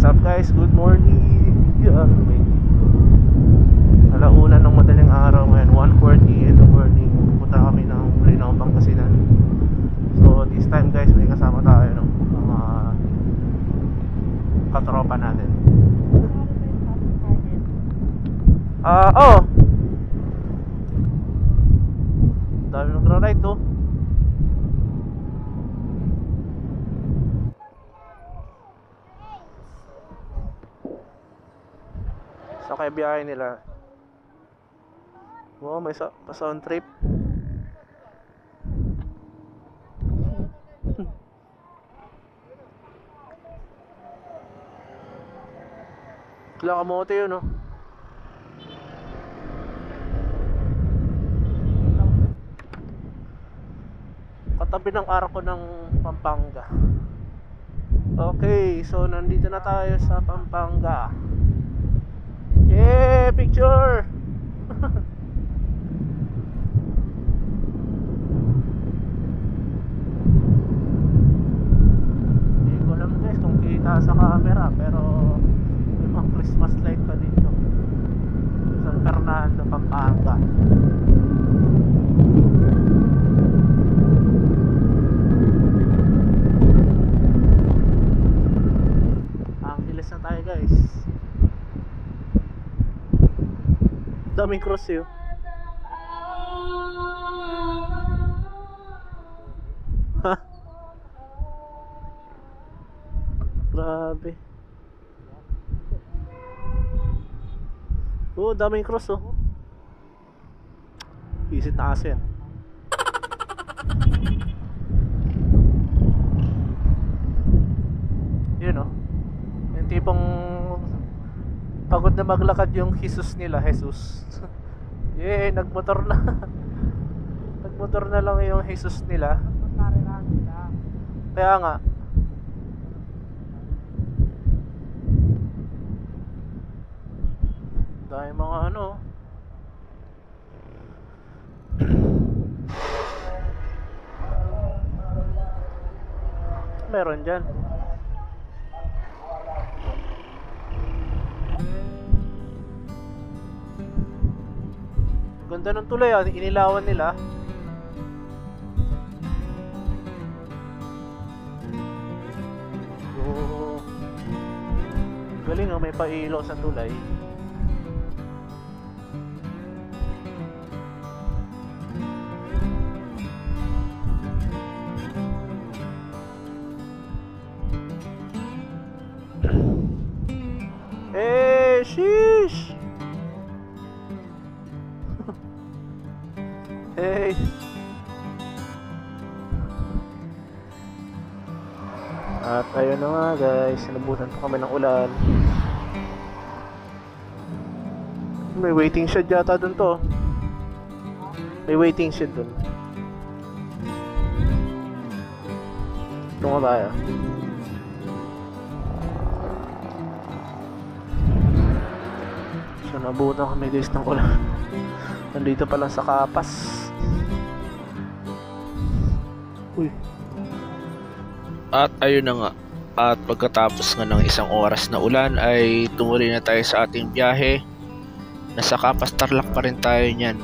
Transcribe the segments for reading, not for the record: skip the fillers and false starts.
up guys? Good morning. Yeah, alauna ng madaling araw ngayon, 1:40 in the morning. Pupunta kami ng Linaw, Pangasinan. So this time guys, may kasama tayo, no? Mga katropa natin. Oh, dami nagra-ride to. Sa kaya biyahe nila. Wow, may pa-sound trip. Kailangan kamote yun, no? Katabi ng arko ng Pampanga. Okay, so nandito na tayo sa Pampanga. Yeah, picture! Hindi ko alam guys kung kita sa camera, pero may mga Christmas light pa dito. San Fernando, Pampanga. Angeles na tayo guys. Daming cross yun. Ha? Grabe. Oh, daming cross oh. Visit na aso yan. Yun oh. Yung tipong pagod na maglakad yung Jesus nila, Jesus. Yeah, nagmotor na. Nagmotor na lang yung Jesus nila. Kaya nga. Dahil mga ano. Meron dyan. Ganda ng tulay ah, inilawan nila. Oh, galing ah, may pailaw sa tulay. Eh, sheesh! Hey. At ayun na nga guys, sinabutan pa kami ng ulan. May waiting shed yata dun to. May waiting shed dun. Tungo tayo. So nabutan kami guys ng ulan. Nandito pa lang sa Kapas. Uy. At ayun na nga. At pagkatapos nga ng isang oras na ulan ay tumuloy na tayo sa ating biyahe. Nasa Kapas, Tarlac pa rin tayo niyan.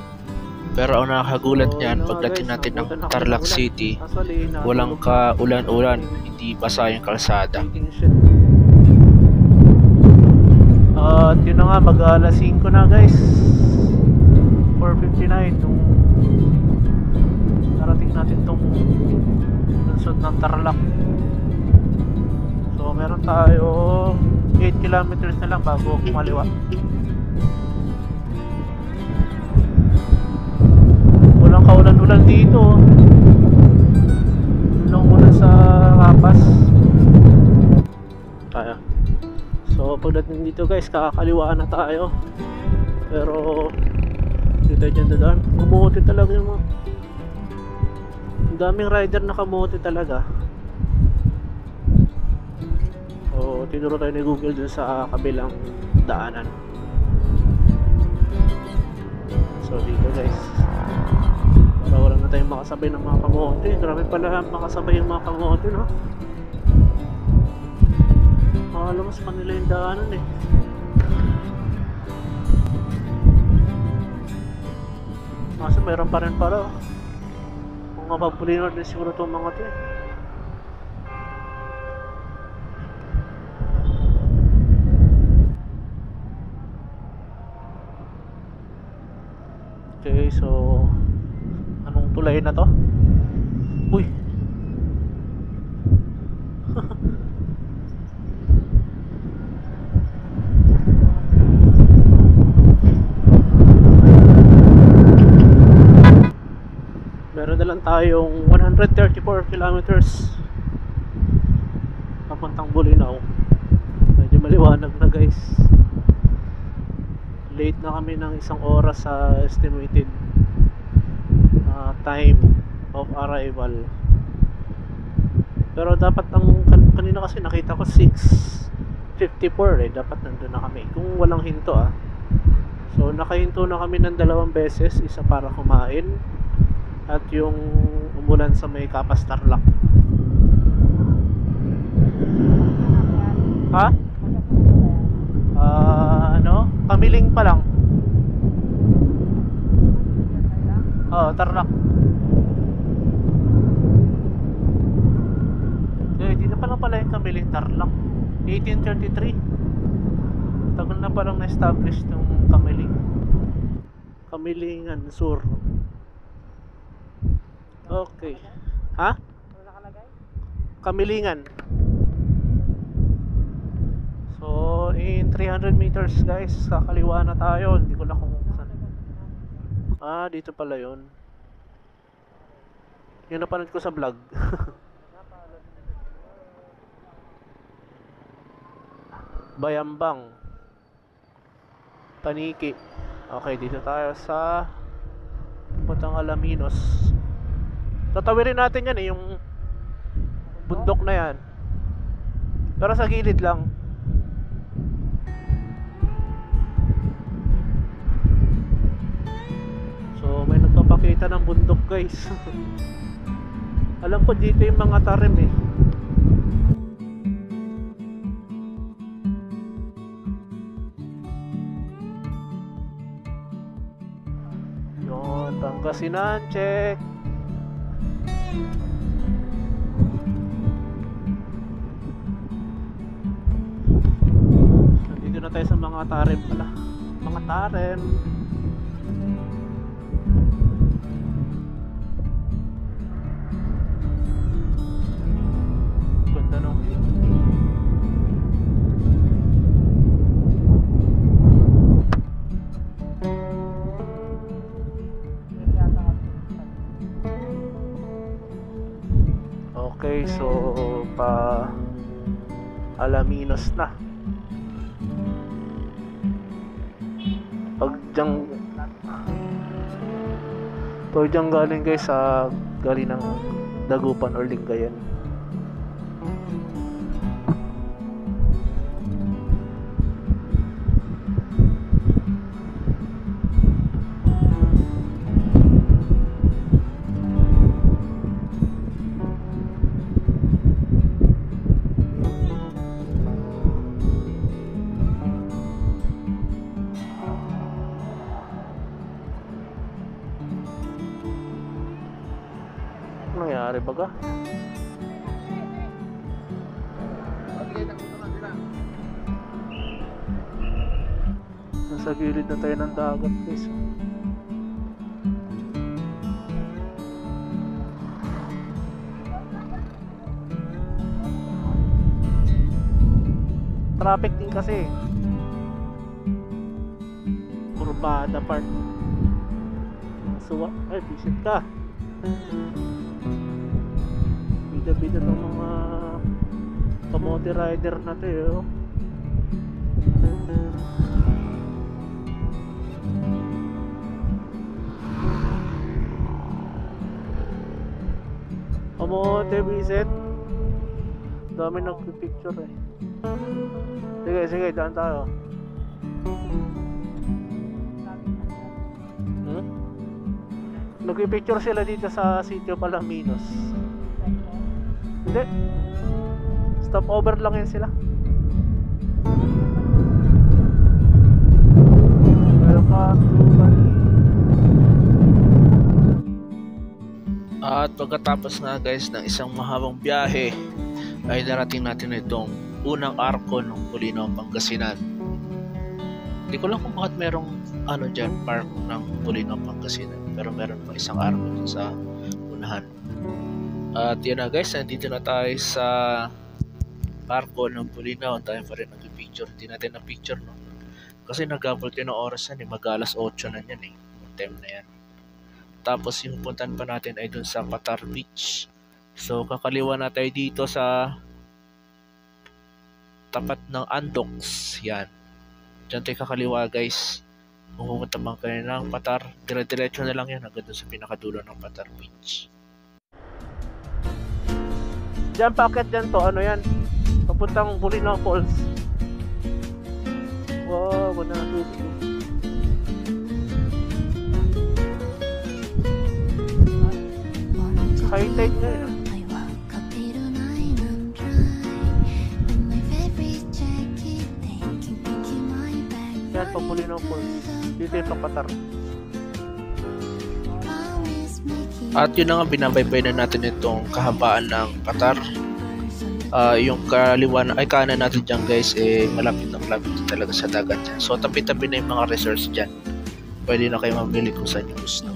Pero ang nakakagulat niyan, pagdating natin ng Tarlac City, walang ka-ulan-ulan, hindi basa yung kalsada. At yun na nga, mag-alas 5 na guys. 4:59 nung narating natin tong lungsod ng Tarlac. So meron tayo 8 kilometers na lang bago kumaliwa. Walang kaulan-ulan dito. Walang ulan sa Kapas. Kaya. So pagdating dito guys, kakaliwaan na tayo. Pero dito dyan dadaan, kamote talaga yung mga. Ang daming rider na kamote talaga. So tinuro tayo ni Google dun sa kabilang daanan. So dito guys, para wala na tayong makasabay ng mga kamote. Grabe pala makasabay yung mga kamote, no? Alam mo sa kanila yung daanan eh. Kaso meron pa rin para. Kung mapapulino din siguro itong mga to eh. Okay, so anong tulay na to? Uy! Meron na lang tayong 134 kilometers papuntang Bolinao. Medyo maliwanag na guys. Late na kami ng 1 oras sa estimated time of arrival. Pero dapat ang kanina kasi nakita ko 6:54 eh. Dapat nandun na kami kung walang hinto ah. So nakahinto na kami ng 2 beses. Isa para kumain at yung umulan sa may Kapas Tarlac. Ha? Ano? Kamiling pa lang. Oo, Tarlac. Eh, dito pa lang pala yung Kamiling Tarlac. 1833. Tagal na palang na-establish ng Kamiling. Kamilingan Sur. Okay. Ha? Kamilingan. So, in 300 meters guys, kakaliwa na tayo. Hindi ko na kung saan. Dito pala yun. Yun napanood ko sa vlog. Bayambang Paniki. Okay, dito tayo sa Puntang Alaminos. Tatawirin natin yan eh, yung bundok na yan. Pero sa gilid lang. So may nagpapakita ng bundok guys. Alam ko dito yung mga tarim eh. Yun, Pangasinan, check. Nandito na tayo sa mga tarim pala. Mga tarim. Ganda no. Okay, so pa Alaminos na. Pag dyan galing guys sa galing ng Dagupan or Lingayen. Nangyari baga? Nasa gilid na tayo ng dagat guys. Traffic din kasi. Kurbada part. Suwa. Ay, visit ka. Bida-bida ng mga kamote rider na to eh. Kamote visit. Dami nagpipicture eh. Sige, daan tayo. Nagpipicture sila dito sa Sitio Alaminos. Hindi. Stop over lang yan sila. pagkatapos nga guys ng isang mahabang biyahe ay narating natin itong unang arko ng Bulinaw, Pangasinan. Hindi ko lang kung bakit merong dyan, park ng Bulinaw, Pangasinan, pero meron pa isang arko dun sa unahan. At yan na guys, nandito na tayo sa arko ng Bulinaw. Tayo pa rin nag-picture, hindi natin na picture no, kasi nag-abot yun ng oras yan mag alas 8 na yan yung time na yan. Tapos yung puntan pa natin ay dun sa Patar Beach. So kakaliwa na tayo dito sa tapat ng Andox. Yan, dyan tayo kakaliwa guys. Kung pumunta man kayo ng Patar, dire-diretso na lang yan hanggang dun sa pinakadulo ng Patar Beach. Diyan packet dyan to, ano yan, papuntang Bulinaw Falls. Wow, ganda na tubig. High tide na yun. Yan, pa Bulinaw Falls. Dito yung Patar. At yun na nga, binabaybay na natin itong kahabaan ng Patar. Yung kaliwa na, ay kanan natin dyan guys, malapit na malapit talaga sa dagat dyan. So tabi-tabi na yung mga resorts dyan. Pwede na kayo mamili kung saan yung gusto.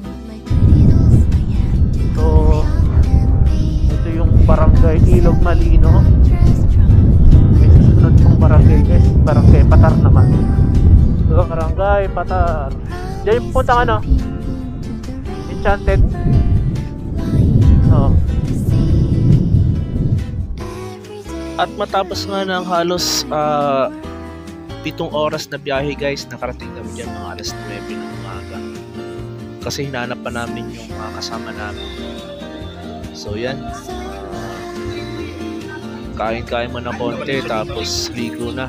So ito yung barangay Ilog Malino. May susunod yung barangay guys, barangay Patar naman. So barangay Patar. Diyan yung puntang Enchanted. At matapos nga ng halos 7 oras na biyahe guys, nakarating kami dyan mga alas 9 ng umaga. Kasi hinanap pa namin yung mga kasama namin. So yan, kain-kain mo na konti tapos ligo na.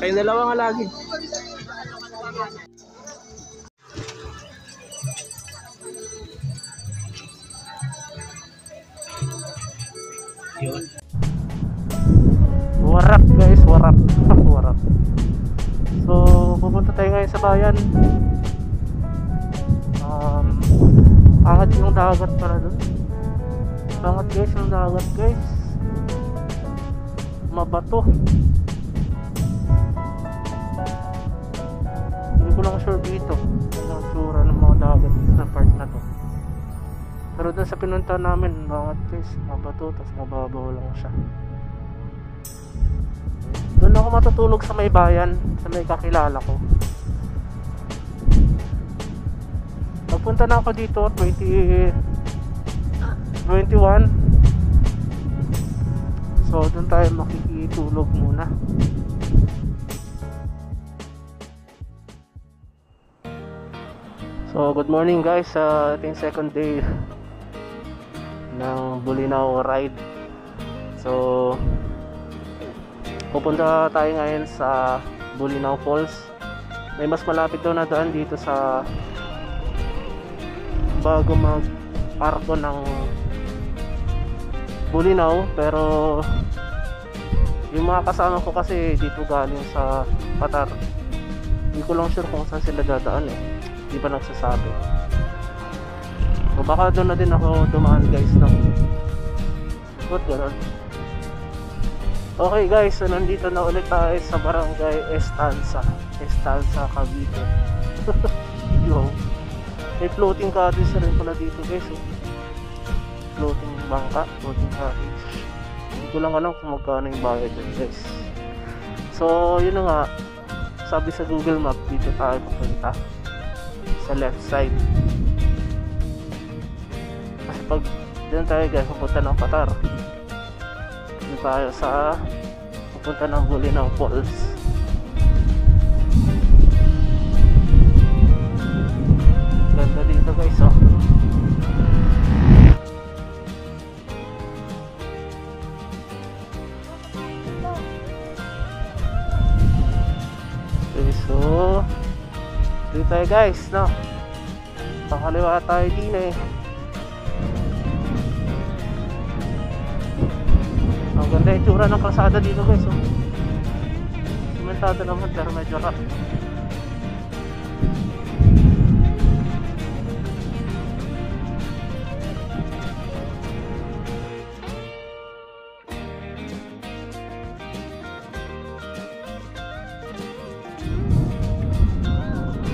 Kayo dalawa nga lagi. Yun. Warap guys, warap. Warap. So, pupunta tayo ngayon sa bayan. Angat yung dagat para dun. Angat guys yung dagat guys. Mabato. Hindi ko lang sure dito ang tsura ng mga dagat na part na to. Pero dun sa pinunta namin, angat guys, mabato, tapos mababaw lang siya. Doon ako matutulog sa may bayan, sa may kakilala ko. Papunta na ako dito 2021. So doon tayo makikitulog muna. So good morning guys, sa ating second day ng Bolinao ride. So pupunta tayo ngayon sa Bolinao Falls. May mas malapit daw na daan dito sa bago mag-arko ng Bolinao, pero yung mga kasama ko kasi dito galing sa Qatar. Hindi ko lang sure kung saan sila dadaan eh. Di ba nagsasabi? So baka doon na din ako dumaan guys ng what gano'n. Okay guys, so nandito na ulit tayo sa Barangay Estancia, Cavite. Yo, may floating cottage na rin pala dito guys oh. Floating bangka, floating cottage. Hindi ko lang alam kung magkano yung bayad dyan guys. So yun na nga, sabi sa Google Map dito tayo papunta sa left side. Kasi pag dyan tayo guys pupunta ng Qatar, dito tayo sa pupunta ng Bolinao Falls. Ganda dito guys oh. Okay, so dito tayo guys, no? Pakaliwa tayo din eh. Ang ganda yung tsura ng kalsada dito guys oh. Simentado naman pero medyo rough.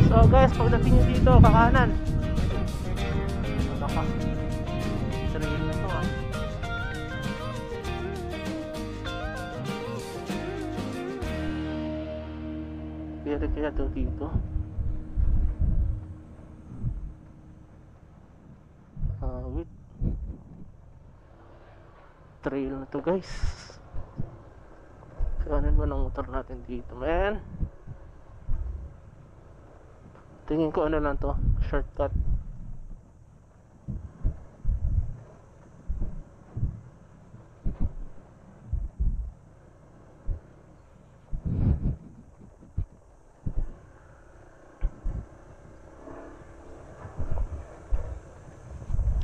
So guys, pagdating nyo dito, kakanan. Ano ka? Trail na to ah. Pwede kaya to dito. Wait. Trail na to guys. Kanan mo ng motor natin dito, man. Tingin ko ano lang to, shortcut.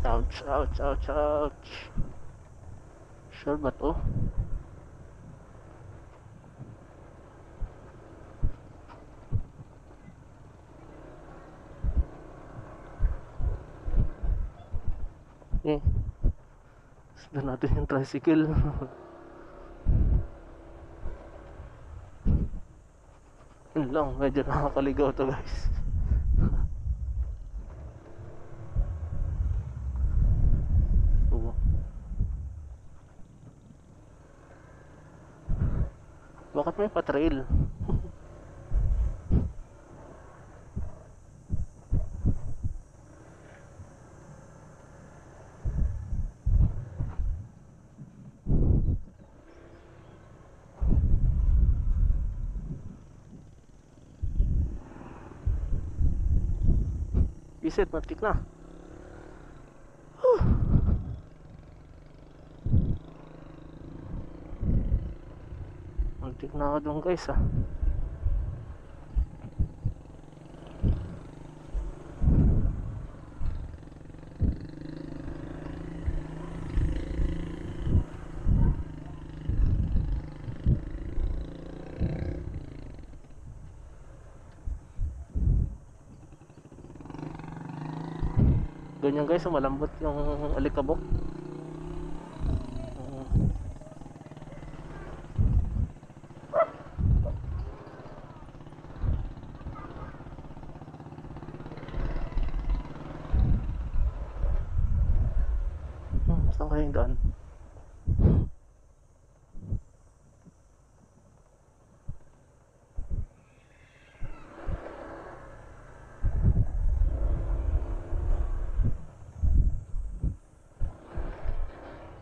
Ouch, ouch, ouch, ouch. Sure ba to? Eh, sundan natin yung tricycle. Yun lang, medyo nakakaligaw to guys. Bakit may patrail? Isit, matik na. Matik na ako doon guys ah. Ganyan guys, malambot yung alikabok. Saan kayong daan?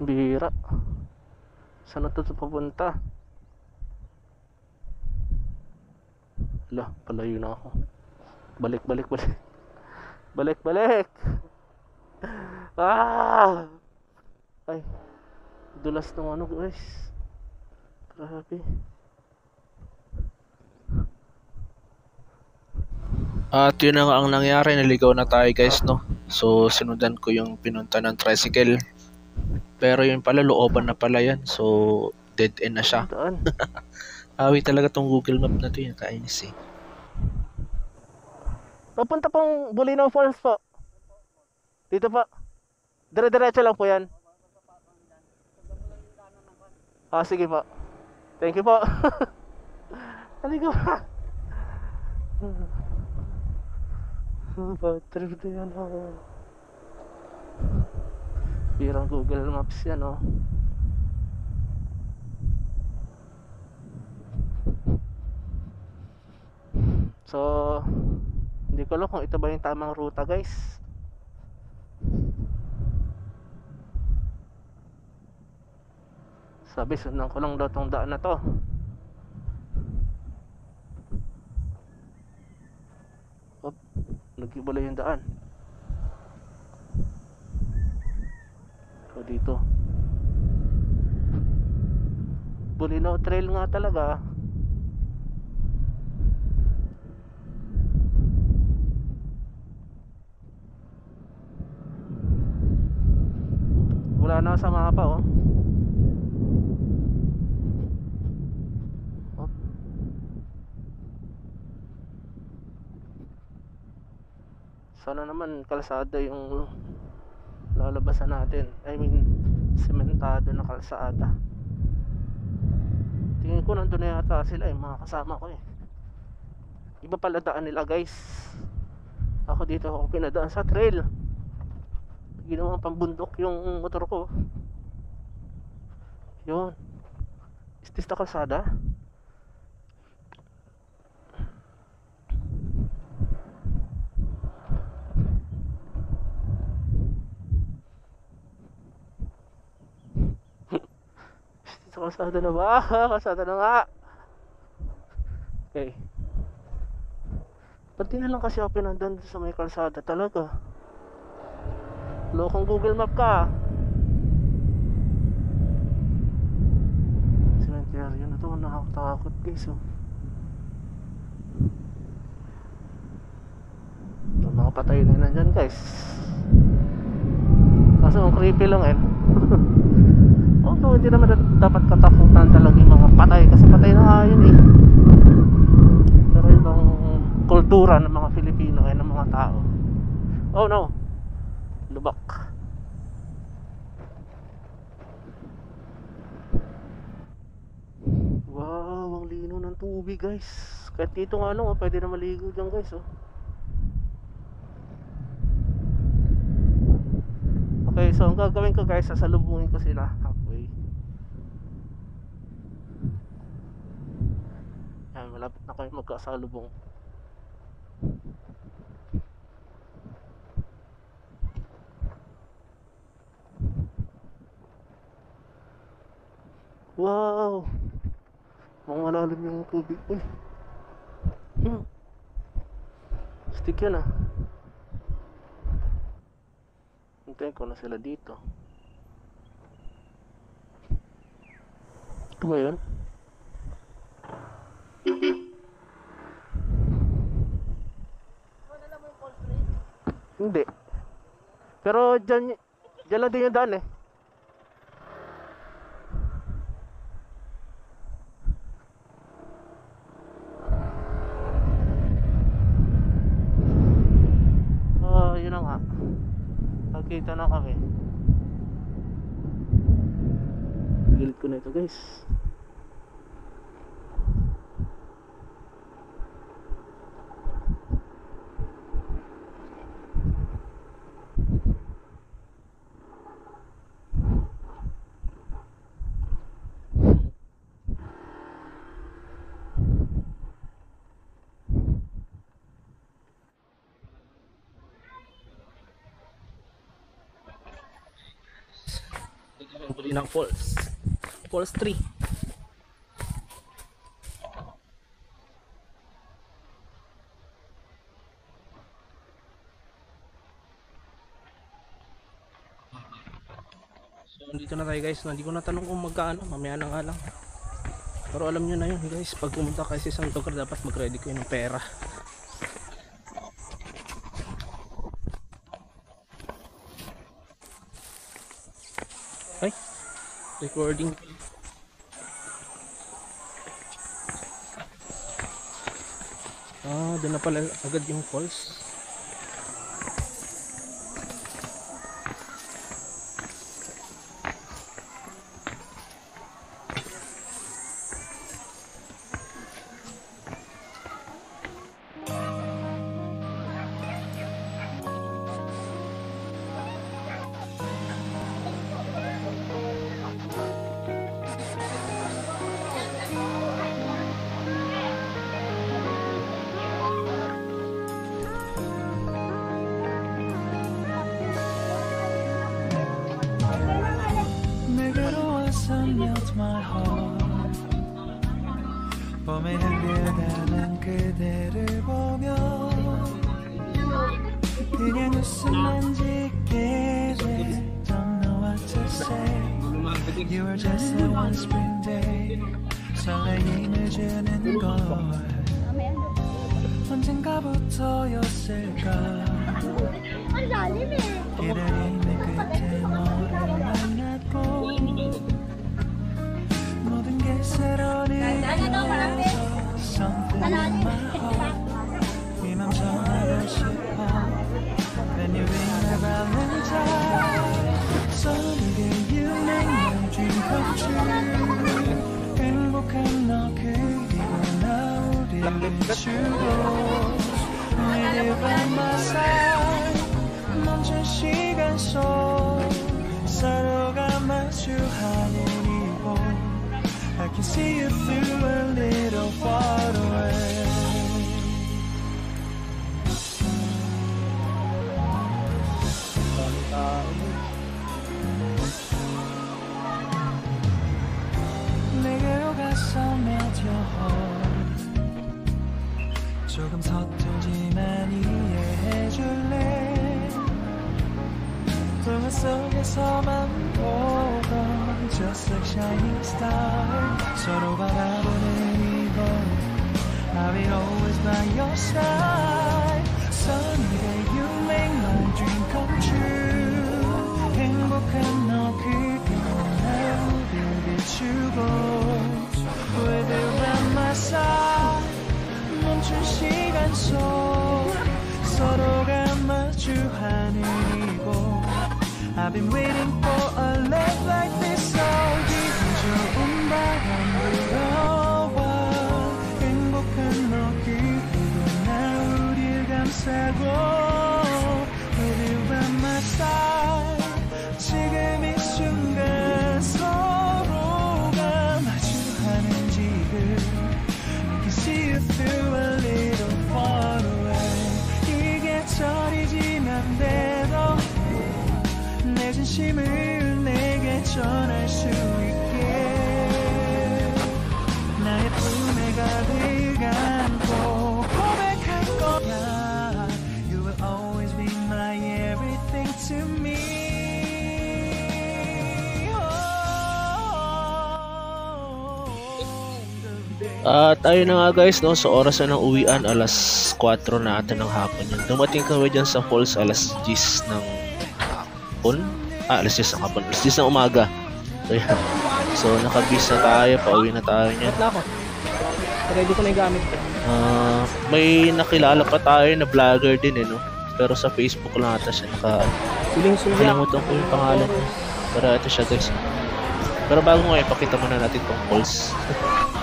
Bihira. Saan na to papunta? Ala, palayo na ako. Balik, balik, balik. Balik, balik. Ah! Ay, dulas ng ano guys. Grabe. At yun na nga ang nangyari, naligaw na tayo guys, no? So sinundan ko yung pinunta ng tricycle. Pero yun pala, looban na pala yan. So dead end na siya. Daan. Awi talaga tong Google Map na to, yung kainis eh. Papunta pong Bulinaw Falls po. Dito po. Dire-diretso lang po yan. Ah, sige po. Thank you po. Halika pa. Bad trip na yan ako. Pirang Google Maps yan oh. So, hindi ko alam kung ito ba yung tamang ruta guys. Sabi sundan ko lang daw tong daan na to. Op, nag-iba yung daan. So dito Bulinaw Trail nga talaga. Wala na sa mapa oh. Op. Sana naman kalsada yung lalabasan natin. I mean, sementado na kalsada. Tingin ko nandun na yata sila yung mga kasama ko eh. Iba pala daan nila guys. Ako dito ako pinadaan sa trail. Ginawang pambundok yung motor ko. Yun. Is this the kalsada? Sa kalsada na ba? Kalsada na nga. Okay. Pati na lang kasi ako pinandan sa may kalsada talaga. Lokong Google Map ka. Cemetery na to. Nakakatakot guys oh. Yung mga patay na nandyan guys. Kaso ang creepy lang eh. Although hindi naman dapat katakutan talaga yung mga patay. Kasi patay na nga yun eh. Pero yung kultura ng mga Filipino ay ng mga tao. Oh no, lubak. Wow, ang lino ng tubig guys. Kahit dito nga ano, pwede na maligo dyan guys oh. Okay, so ang gagawin ko guys, sasalubungin ko sila halfway. Yan, malapit na kayo magkasalubong. Wow, mga malalim yung tubig. Uy, stick yun ah. Hintayin ko na sila dito. Ito ba yun? Hindi. Pero dyan lang din yung daan eh. Oh, yun na nga. Nakita na kami. Gilid ko na ito guys. Huli ng falls. Falls 3. So dito na tayo guys. Hindi ko natanong kung magkano. Mamaya na nga lang. Pero alam nyo na yun guys. Pag pumunta kayo sa isang lugar, dapat mag-ready kayo ng pera. Ay, recording. Doon na pala agad yung falls. Melt my heart. 봄에 향기나는 그대를 보며 그냥 웃음만 짓게 돼. Don't know what to say. You were just a one spring day. 설레임을 주는 걸 언젠가부터였을까. 기다림의 끝에 너를 만났고 모든 게 새로 느껴져. Something in my heart. 네 맘 전하고 싶어. When you ring my valentine. Someday you make my dream come true. 행복한 너 그리고 나 우리를 주고 With you by my side. 멈춘 시간 속 서로가 마주하는 이곳 I can see you through a little far away. 내게로 가서 melt your heart. 조금 서툴지만 이해해줄래. 동화 속에서만 보던 Just like shining star. 서로 바라보는 이곳 I will always by your side. Someday you make my dream come true. 행복한 너 그리고 나 우리를 비추고 With you by my side. 멈춘 시간 속 서로가 마주하는 이곳 I've been waiting for a love like this all 기분 좋은 바람 불어와 행복한 너 그리고 나 우릴 감싸고 With you by my side. 지금 이 순간 서로가 마주하는 지금 I can see you through a little far away. 이게 철이 지난데도 내 진심을 내게 전할 수 있게 나의 품에 가득 안고 고백할 거야. You will always be my everything to me. At ayun na nga guys, no, sa oras na ng uwian, alas 4 na ata ng hapon yun. Dumating kami dyan sa falls alas 10 ng hapon. Alas 10 ng hapon, alas 10 ng umaga. So yan. So nakabis na tayo, pauwi na tayo niyan. Wait na ako. Ready ko na yung gamit ko. May nakilala pa tayo na vlogger din no. Pero sa Facebook lang ata siya Suling-suling. nakalimutan ko yung pangalan niya. Pero ito siya guys. Pero bago nga, ipakita muna natin tong falls.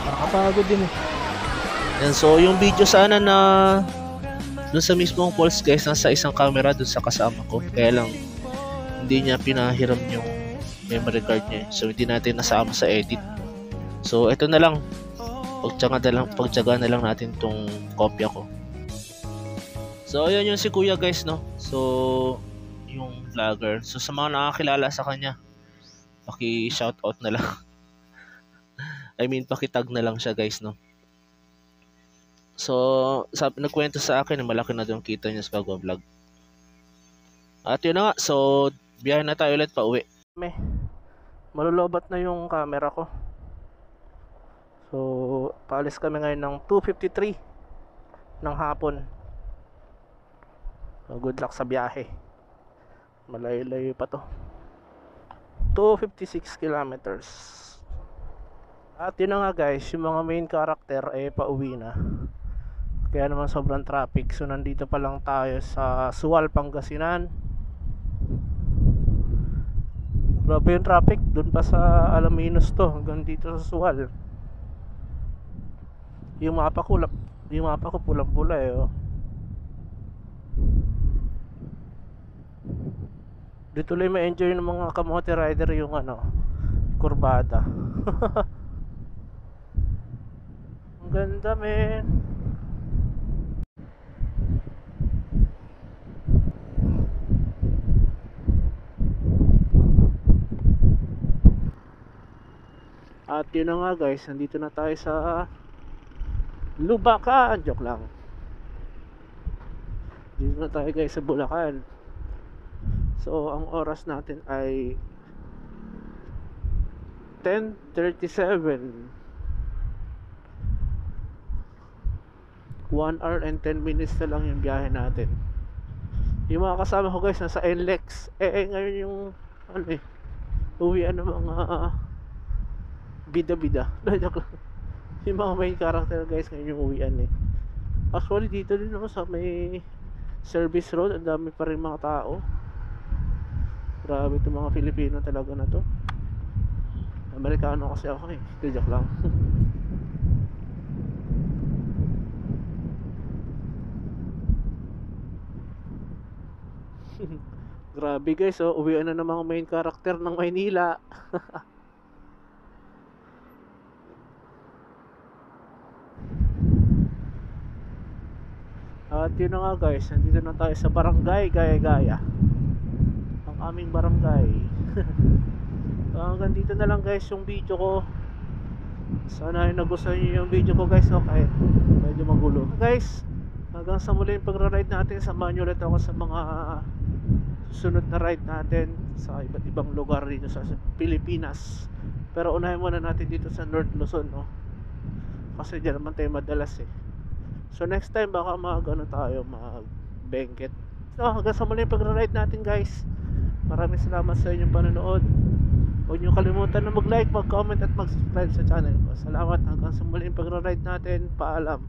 Nakapagod din eh. Yan, so yung video sana na dun sa mismong falls guys, nasa isang camera dun sa kasama ko. Kaya lang hindi niya pinahiram yung memory card niya. So hindi natin nasama sa edit. So ito na lang. Pagtyaga na lang natin tong kopya ko. So ayan yung si kuya guys no. So yung vlogger. So sa mga nakakilala sa kanya, paki-shoutout na lang. I mean, paki-tag na lang siya guys, no? So, nagkwento sa akin na malaki na yung kita niya sa pag-vlog. At yun na nga, so biyahe na tayo ulit pa uwi. Malulobat na yung camera ko. So, paalis kami ngayon ng 2:53 ng hapon. So, good luck sa biyahe. Malayo-layo pa to. 256 kilometers. At yun na nga guys, yung mga main character ay pauwi na. Kaya naman sobrang traffic. So nandito pa lang tayo sa Sual, Pangasinan. Grabe yung traffic. Doon pa sa Alaminos to, hanggang dito sa Sual. Yung mapa ko pulang-pula eh, oh. Dito lang ma-enjoy ng mga kamote rider yung kurbada. Ang ganda, men. At yun na nga guys, nandito na tayo sa Lubacan. Joke lang. Dito na tayo guys sa Bulacan. So ang oras natin ay 10:37. 1 hour and 10 minutes na lang yung biyahe natin. Yung mga kasama ko guys nasa NLEX. Ngayon yung uwian ng mga bida-bida. Yung mga main character guys ngayon yung uwian eh. Actually dito din ako sa may service road, ang dami pa rin mga tao. Grabe itong mga Filipino talaga na to. Amerikano kasi ako eh. Joke lang. Grabe guys, oh, uwian na ng mga main character ng Maynila. At yun na nga guys, nandito na tayo sa barangay Gaya-Gaya. Ang aming barangay. Hanggang dito na lang guys yung video ko. Sana ay nagustuhan nyo yung video ko guys, okay. Medyo magulo guys. Hanggang sa muli yung pagra-ride natin. Samahan nyo ulit ako sa mga susunod na ride natin sa iba't ibang lugar dito sa Pilipinas. Pero unahin muna natin dito sa North Luzon, no? Kasi dyan naman tayo madalas eh. So next time baka tayo mag-Benguet. So hanggang sa muli yung pagra-ride natin guys. Maraming salamat sa inyong panonood. Huwag nyo kalimutan na mag-like, mag-comment at mag-subscribe sa channel ko. Salamat, hanggang sa muli yung pagra-ride natin. Paalam.